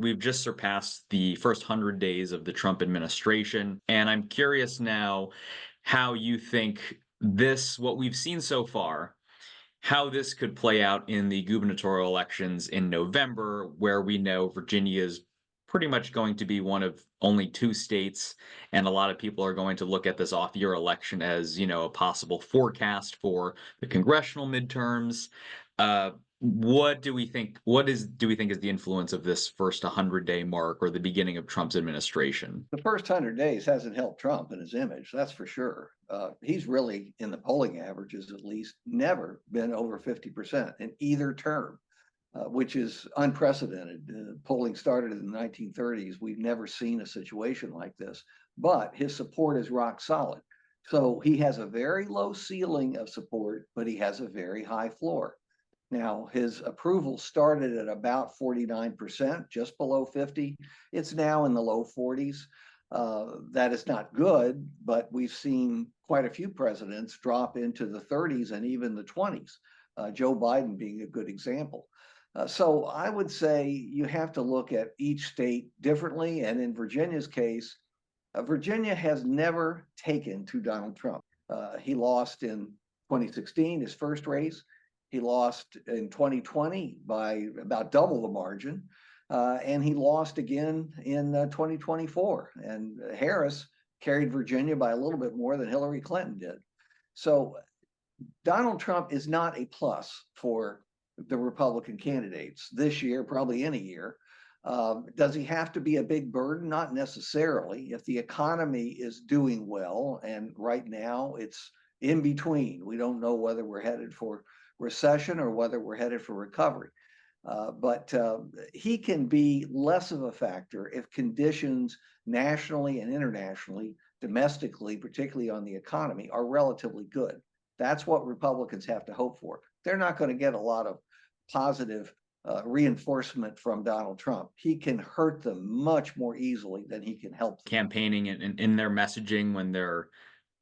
We've just surpassed the first 100 days of the Trump administration, and I'm curious now how you think what we've seen so far, how this could play out in the gubernatorial elections in November, where we know Virginia is pretty much going to be one of only two states, and a lot of people are going to look at this off-year election as, a possible forecast for the congressional midterms. Uh, what do we think? Do we think is the influence of this first 100-day mark or the beginning of Trump's administration? The first 100 days hasn't helped Trump in his image, that's for sure. He's really, in the polling averages at least, never been over 50% in either term, which is unprecedented. Polling started in the 1930s. We've never seen a situation like this, but his support is rock solid. So he has a very low ceiling of support, but he has a very high floor. Now, his approval started at about 49%, just below 50. It's now in the low 40s. That is not good, but we've seen quite a few presidents drop into the 30s and even the 20s, Joe Biden being a good example. So I would say you have to look at each state differently. And in Virginia's case, Virginia has never taken to Donald Trump. He lost in 2016, his first race. He lost in 2020 by about double the margin. And he lost again in 2024. And Harris carried Virginia by a little bit more than Hillary Clinton did. So Donald Trump is not a plus for the Republican candidates this year, probably any year. Does he have to be a big burden? Not necessarily. If the economy is doing well, and right now it's in between, we don't know whether we're headed for recession or whether we're headed for recovery. But he can be less of a factor if conditions nationally and internationally, domestically, particularly on the economy, are relatively good. That's what Republicans have to hope for. They're not going to get a lot of positive reinforcement from Donald Trump. He can hurt them much more easily than he can help them. Campaigning and in their messaging when they're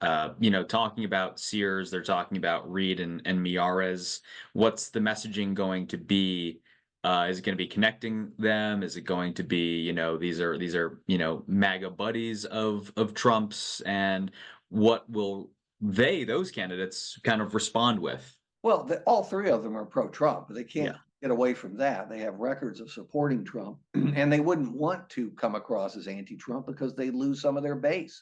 talking about Sears, they're talking about Reid and Miyares. What's the messaging going to be? Is it going to be connecting them? Is it going to be, these are MAGA buddies of Trump's, and what will those candidates kind of respond with? Well, all three of them are pro-Trump. They can't Yeah. get away from that. They have records of supporting Trump, and they wouldn't want to come across as anti-Trump because they lose some of their base.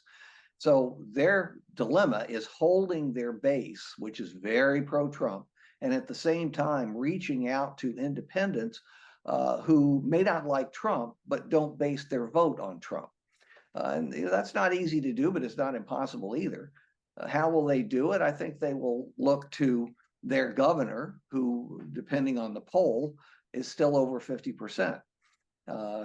So their dilemma is holding their base, which is very pro-Trump, and at the same time reaching out to independents who may not like Trump, but don't base their vote on Trump. And that's not easy to do, but it's not impossible either. How will they do it? I think they will look to their governor, who, depending on the poll, is still over 50%.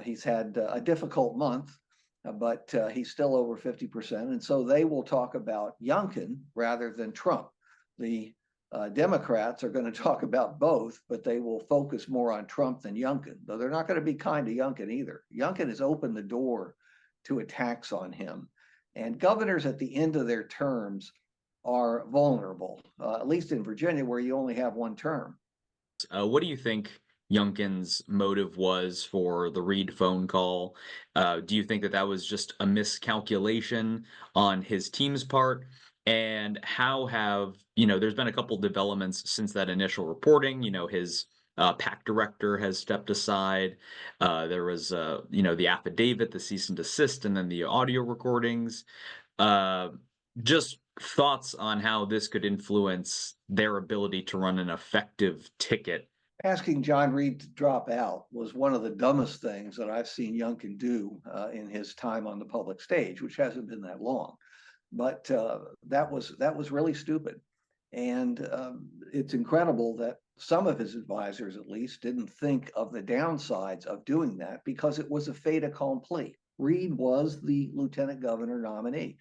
He's had a difficult month, but he's still over 50%. And so they will talk about Youngkin rather than Trump. The Democrats are going to talk about both, but they will focus more on Trump than Youngkin, though they're not going to be kind to Youngkin either. Youngkin has opened the door to attacks on him. And governors at the end of their terms are vulnerable, at least in Virginia, where you only have one term. What do you think Youngkin's motive was for the Reid phone call? Do you think that that was just a miscalculation on his team's part? And how have, there's been a couple developments since that initial reporting. His PAC director has stepped aside. There was, the affidavit, the cease and desist, and then the audio recordings. Uh, just thoughts on how this could influence their ability to run an effective ticket. Asking John Reid to drop out was one of the dumbest things that I've seen Youngkin do in his time on the public stage, which hasn't been that long. But that was really stupid. And it's incredible that some of his advisors, at least, didn't think of the downsides of doing that because it was a fait accompli. Reid was the lieutenant governor nominee.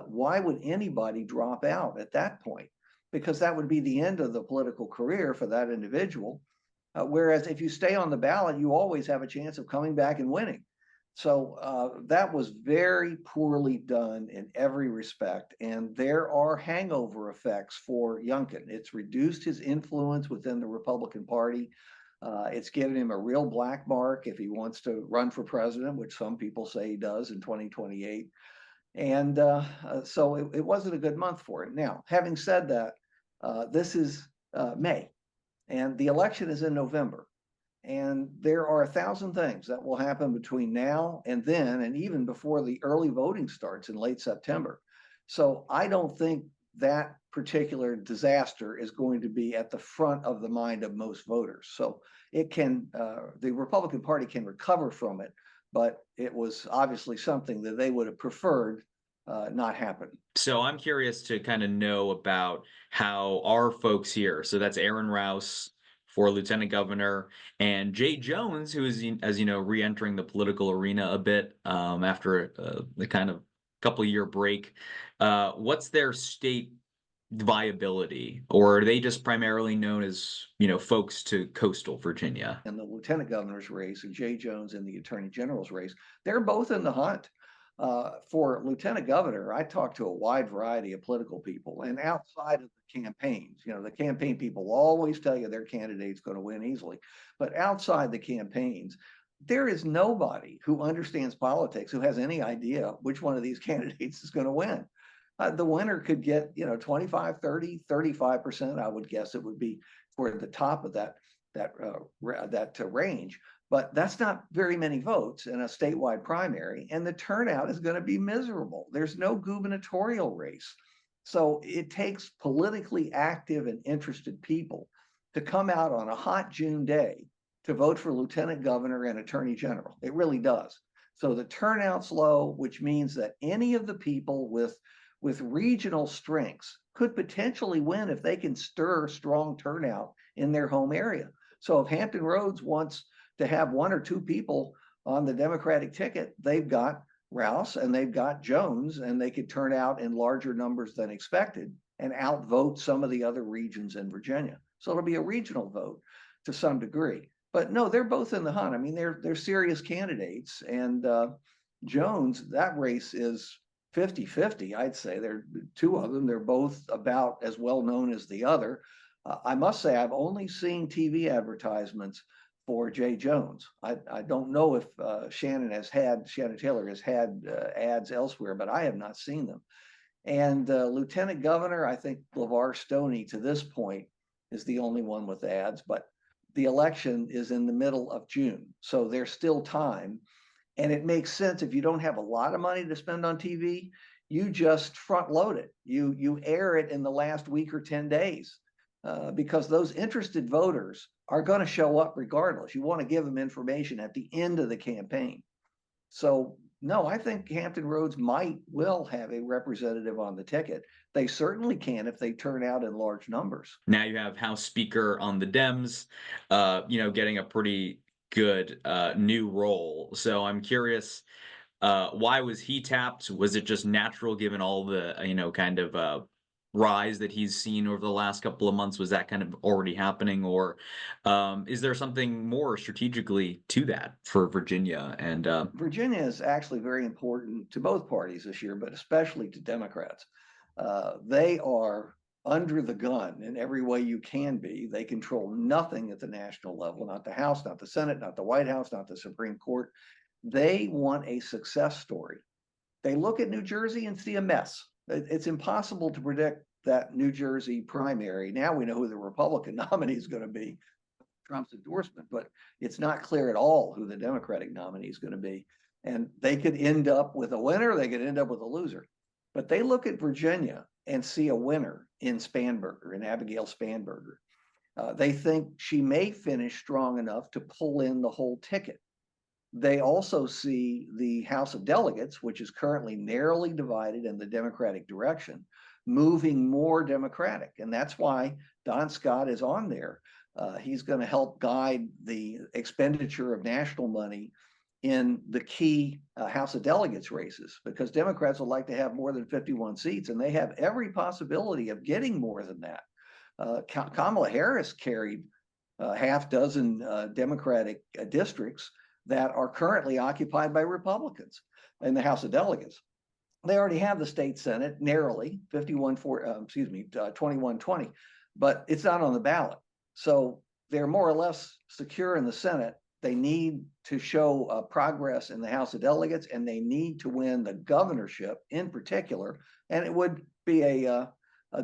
Why would anybody drop out at that point? Because that would be the end of the political career for that individual. Whereas if you stay on the ballot, you always have a chance of coming back and winning. So that was very poorly done in every respect. And there are hangover effects for Youngkin. It's reduced his influence within the Republican Party. It's given him a real black mark if he wants to run for president, which some people say he does in 2028. And so it wasn't a good month for him. Now, having said that, this is May, and the election is in November. And there are 1,000 things that will happen between now and then, and even before the early voting starts in late September. So I don't think that particular disaster is going to be at the front of the mind of most voters. So it can, the Republican Party can recover from it, but it was obviously something that they would have preferred not happen. So I'm curious to kind of know about how our folks here, so that's Aaron Rouse for lieutenant governor, and Jay Jones, who is, as you know, re-entering the political arena a bit after the kind of couple-year break. What's their state viability, or are they just primarily known as, folks to coastal Virginia? In the lieutenant governor's race and Jay Jones in the attorney general's race, they're both in the hunt. For lieutenant governor, I talked to a wide variety of political people, and outside of the campaigns, the campaign people always tell you their candidate's going to win easily. But outside the campaigns, there is nobody who understands politics who has any idea which one of these candidates is going to win. The winner could get, 25, 30, 35%. I would guess it would be toward the top of that range. But that's not very many votes in a statewide primary, and the turnout is going to be miserable. There's no gubernatorial race. So it takes politically active and interested people to come out on a hot June day to vote for lieutenant governor and attorney general. It really does. So the turnout's low, which means that any of the people with regional strengths could potentially win if they can stir strong turnout in their home area. So if Hampton Roads wants to have one or two people on the Democratic ticket, they've got Rouse and they've got Jones, and they could turn out in larger numbers than expected and outvote some of the other regions in Virginia. So it'll be a regional vote to some degree. But no, they're both in the hunt. I mean, they're serious candidates. And Jones, that race is 50-50, I'd say. There are two of them. They're both about as well known as the other. I must say, I've only seen TV advertisements for Jay Jones. I don't know if Shannon Taylor has had ads elsewhere, but I have not seen them. And Lieutenant Governor, I think LeVar Stoney to this point is the only one with ads, but the election is in the middle of June. So there's still time. And it makes sense if you don't have a lot of money to spend on TV, you just front load it. You air it in the last week or 10 days because those interested voters are going to show up regardless. You want to give them information at the end of the campaign. So no, I think Hampton Roads will have a representative on the ticket. They certainly can if they turn out in large numbers. Now you have House Speaker on the Dems, getting a pretty good new role. So I'm curious, why was he tapped? Was it just natural given all the, kind of rise that he's seen over the last couple of months? Was that kind of already happening, or is there something more strategically to that for Virginia? And Virginia is actually very important to both parties this year, but especially to Democrats. They are under the gun in every way you can be. They control nothing at the national level, not the House, not the Senate, not the White House, not the Supreme Court. They want a success story. They look at New Jersey and see a mess. It's impossible to predict that New Jersey primary. Now we know who the Republican nominee is going to be, Trump's endorsement, but it's not clear at all who the Democratic nominee is going to be. And they could end up with a winner, they could end up with a loser. But they look at Virginia and see a winner in Abigail Spanberger. They think she may finish strong enough to pull in the whole ticket. They also see the House of Delegates, which is currently narrowly divided in the Democratic direction, moving more Democratic. And that's why Don Scott is on there. He's going to help guide the expenditure of national money in the key House of Delegates races, because Democrats would like to have more than 51 seats, and they have every possibility of getting more than that. Kamala Harris carried half dozen Democratic districts that are currently occupied by Republicans in the House of Delegates. They already have the state Senate narrowly, 21-20, but it's not on the ballot. So they're more or less secure in the Senate. They need to show progress in the House of Delegates, and they need to win the governorship in particular. And it would be a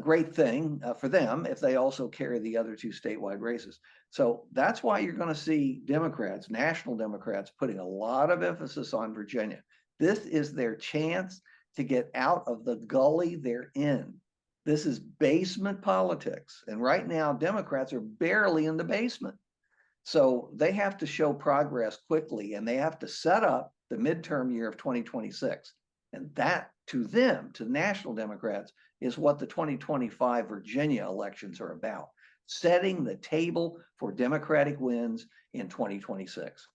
great thing for them if they also carry the other two statewide races. So that's why you're going to see Democrats, national Democrats, putting a lot of emphasis on Virginia. This is their chance to get out of the gully they're in. This is basement politics. And right now, Democrats are barely in the basement. So they have to show progress quickly, and they have to set up the midterm year of 2026. And that, to them, to national Democrats, is what the 2025 Virginia elections are about, setting the table for Democratic wins in 2026.